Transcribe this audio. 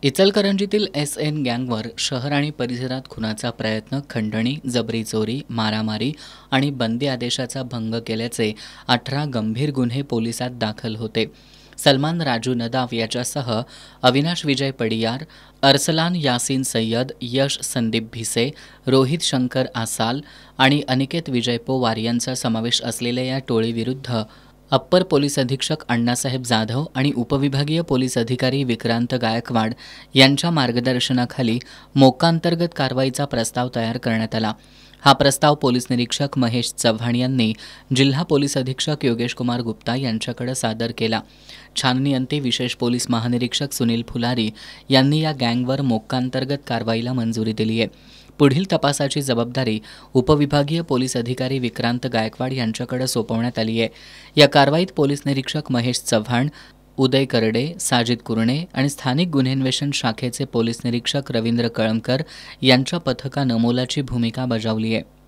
इचलकरंजीतील SN gang war शहर आणि परिसरात खुनाचा प्रयत्न, खंडणी, जबरी चोरी, मारामारी आणि बंदी आदेशाचा भंग केल्याचे 18 गंभीर गुन्हे पोलिसात दाखल होते. सलमान राजू नदाफ याच्यासह अविनाश विजय पडियार, अरसलान यासीन सय्यद, यश संदीप भिसे, रोहित शंकर आसाल आणि अनिकेत विजय पोवार यांचा समावेश असलेल्या या टोळीविरुद्ध अप्पर पोलीस अधीक्षक अण्णासाहेब जाधव आणि उपविभागीय पोलीस अधिकारी विक्रांत गायकवाड यांच्या मार्गदर्शनाखाली मोक्कांतर्गत कारवाईचा प्रस्ताव तयार करण्यात आला. हा प्रस्ताव पोलीस निरीक्षक महेश चव्हाण यांनी जिल्हा पोलीस अधीक्षक योगेश कुमार गुप्ता यांच्याकडे सादर केला. छाननीअंती विशेष पोलीस महानिरीक्षक सुनील फुलारी यांनी या गँगवर मोक्कांतर्गत कारवाईला मंजुरी दिली आहे. पुढील तपासाची जबाबदारी उपविभागीय पोलीस अधिकारी विक्रांत गायकवाड यांच्याकडे सोपवण्यात आली आहे. या कारवाईत पोलीस निरीक्षक महेश चव्हाण, उदय करडे, साजिद कुरणे आणि स्थानिक गुन्हेन्वेषण शाखेचे पोलीस निरीक्षक रवींद्र कळमकर यांच्या पथकानं मोलाची भूमिका बजावली आहे.